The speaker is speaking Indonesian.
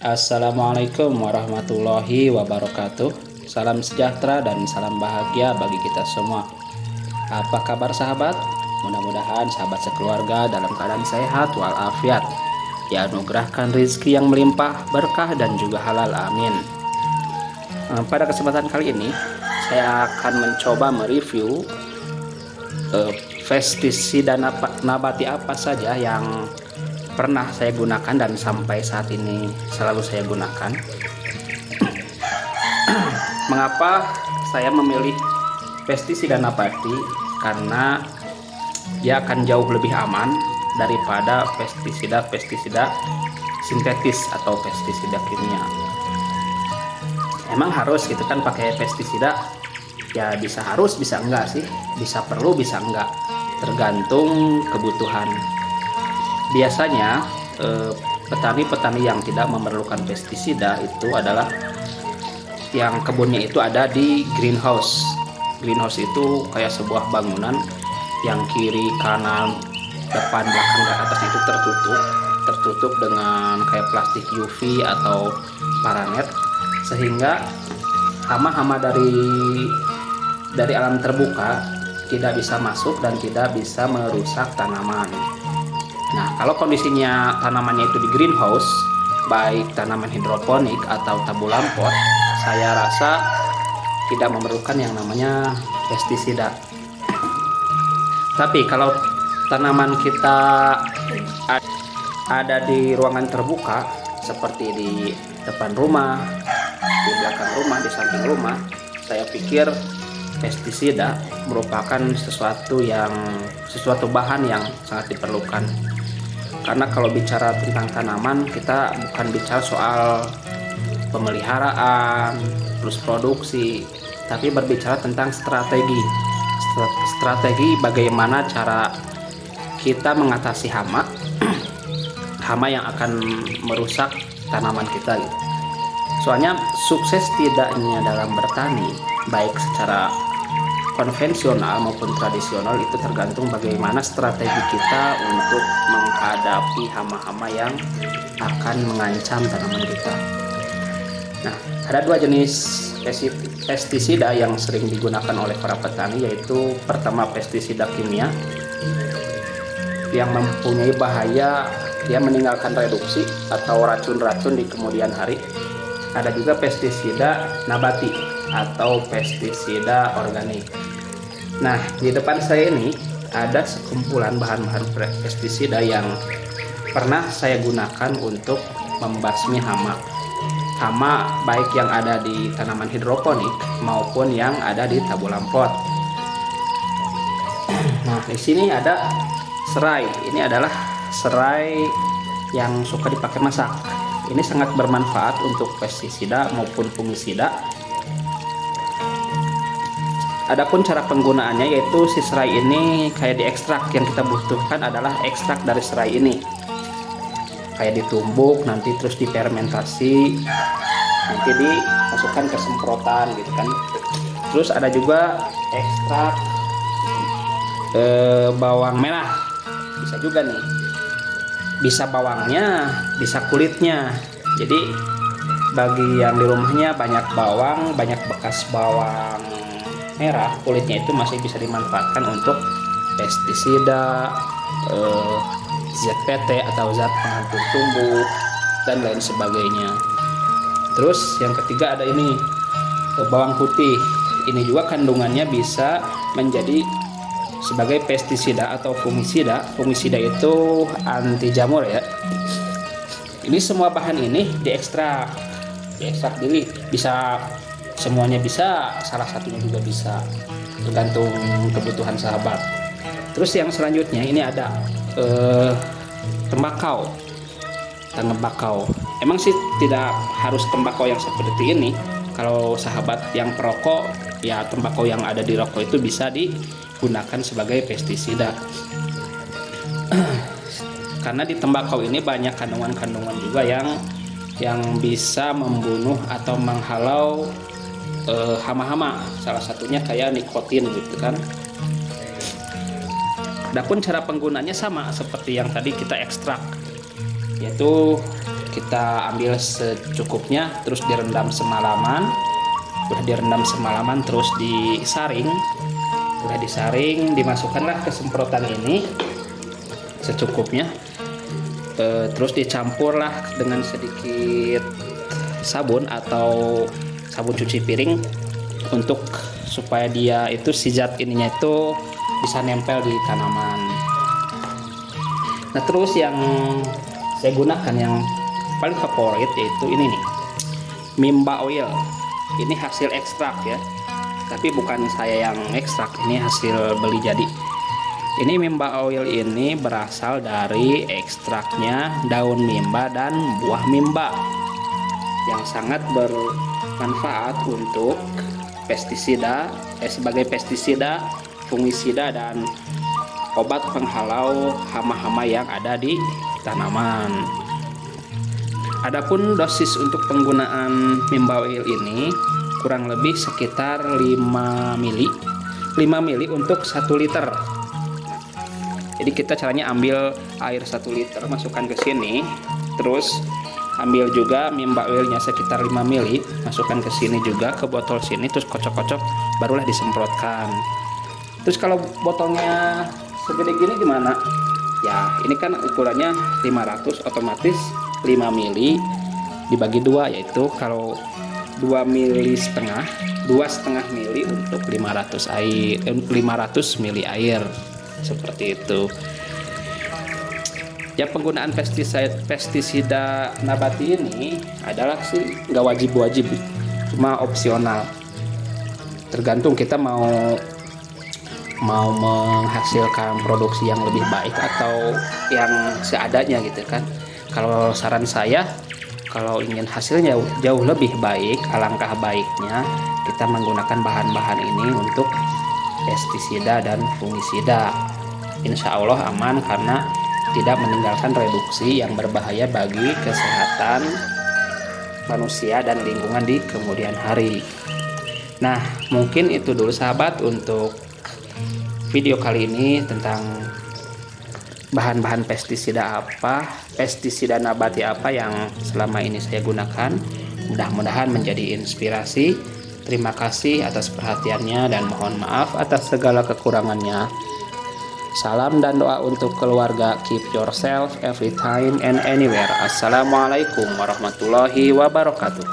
Assalamualaikum warahmatullahi wabarakatuh. Salam sejahtera dan salam bahagia bagi kita semua. Apa kabar sahabat? Mudah-mudahan sahabat sekeluarga dalam keadaan sehat walafiat. Dianugerahkan rezeki yang melimpah, berkah dan juga halal, amin. Pada kesempatan kali ini saya akan mencoba mereview pestisida nabati apa saja yang pernah saya gunakan dan sampai saat ini selalu saya gunakan. Mengapa saya memilih pestisida nabati? Karena dia akan jauh lebih aman daripada pestisida sintetis atau pestisida kimia. Emang harus gitu kan pakai pestisida? Ya bisa harus, bisa enggak sih, bisa perlu, bisa enggak, tergantung kebutuhan. Biasanya petani-petani yang tidak memerlukan pestisida itu adalah yang kebunnya itu ada di greenhouse. Greenhouse itu kayak sebuah bangunan yang kiri, kanan, depan, belakang, dan atasnya itu tertutup dengan kayak plastik UV atau paranet, sehingga hama-hama dari alam terbuka tidak bisa masuk dan tidak bisa merusak tanaman. Nah, kalau kondisinya tanamannya itu di greenhouse, baik tanaman hidroponik atau tabulum pot, saya rasa tidak memerlukan yang namanya pestisida. Tapi kalau tanaman kita ada di ruangan terbuka seperti di depan rumah, di belakang rumah, di samping rumah, saya pikir pestisida merupakan sesuatu bahan yang sangat diperlukan. Karena kalau bicara tentang tanaman, kita bukan bicara soal pemeliharaan, terus produksi, tapi berbicara tentang strategi bagaimana cara kita mengatasi hama yang akan merusak tanaman kita gitu. Soalnya sukses tidaknya dalam bertani, baik secara konvensional maupun tradisional, itu tergantung bagaimana strategi kita untuk menghadapi hama-hama yang akan mengancam tanaman kita. Nah, ada dua jenis pestisida yang sering digunakan oleh para petani, yaitu pertama pestisida kimia yang mempunyai bahaya, dia meninggalkan reduksi atau racun-racun di kemudian hari. Ada juga pestisida nabati atau pestisida organik. Nah, di depan saya ini ada sekumpulan bahan-bahan pestisida yang pernah saya gunakan untuk membasmi hama baik yang ada di tanaman hidroponik maupun yang ada di tabulum pot. Nah, di sini ada serai. Ini adalah serai yang suka dipakai masak. Ini sangat bermanfaat untuk pestisida maupun fungisida. Adapun cara penggunaannya, yaitu si serai ini kayak diekstrak. Yang kita butuhkan adalah ekstrak dari serai ini. Kayak ditumbuk, nanti terus difermentasi, nanti dimasukkan ke semprotan gitu kan. Terus ada juga ekstrak bawang merah. Bisa juga nih. Bisa bawangnya, bisa kulitnya. Jadi bagi yang di rumahnya banyak bawang, banyak bekas bawang merah, kulitnya itu masih bisa dimanfaatkan untuk pestisida, ZPT atau zat penghancur tumbuh dan lain sebagainya. Terus yang ketiga ada ini, bawang putih. Ini juga kandungannya bisa menjadi sebagai pestisida atau fungisida. Fungisida itu anti jamur ya. Ini semua bahan ini diekstrak dulu, bisa semuanya, bisa salah satunya juga bisa, tergantung kebutuhan sahabat. Terus yang selanjutnya ini ada tembakau. Emang sih tidak harus tembakau yang seperti ini. Kalau sahabat yang perokok, ya tembakau yang ada di rokok itu bisa digunakan sebagai pestisida. Karena di tembakau ini banyak kandungan-kandungan juga yang bisa membunuh atau menghalau hama-hama, salah satunya kayak nikotin gitu kan. Adapun cara penggunaannya sama seperti yang tadi kita ekstrak, yaitu kita ambil secukupnya, terus direndam semalaman. Udah direndam semalaman, terus disaring. Udah disaring, dimasukkanlah ke semprotan ini secukupnya. Terus dicampurlah dengan sedikit sabun atau sabun cuci piring untuk supaya dia itu si zat ininya itu bisa nempel di tanaman. Nah, terus yang saya gunakan yang paling favorit yaitu ini nih, Mimba Oil. Ini hasil ekstrak ya, tapi bukan saya yang ekstrak, ini hasil beli jadi. Ini Mimba Oil ini berasal dari ekstraknya daun mimba dan buah mimba yang sangat bermanfaat untuk pestisida, sebagai pestisida, fungisida, dan obat penghalau hama-hama yang ada di tanaman. Adapun dosis untuk penggunaan Mimba Oil ini kurang lebih sekitar 5 mili untuk 1 liter. Jadi kita caranya ambil air 1 liter, masukkan ke sini, terus ambil juga Mimba Oilnya sekitar 5 mili, masukkan ke sini juga, ke botol sini, terus kocok-kocok, barulah disemprotkan. Terus kalau botolnya segede gini gimana? Ya, ini kan ukurannya 500, otomatis 5 mili dibagi 2, yaitu kalau 2,5 mili, 2,5 mili untuk 500 mili air. Seperti itu ya. Penggunaan pestisida nabati ini adalah sih nggak wajib, cuma opsional, tergantung kita mau menghasilkan produksi yang lebih baik atau yang seadanya gitu kan. Kalau saran saya, kalau ingin hasilnya jauh lebih baik, alangkah baiknya kita menggunakan bahan-bahan ini untuk pestisida dan fungisida. Insya Allah aman karena tidak meninggalkan reduksi yang berbahaya bagi kesehatan manusia dan lingkungan di kemudian hari. Nah, mungkin itu dulu sahabat untuk video kali ini tentang bahan-bahan pestisida nabati apa yang selama ini saya gunakan. Mudah-mudahan menjadi inspirasi. Terima kasih atas perhatiannya dan mohon maaf atas segala kekurangannya. Salam dan doa untuk keluarga. Keep yourself every time and anywhere. Assalamualaikum warahmatullahi wabarakatuh.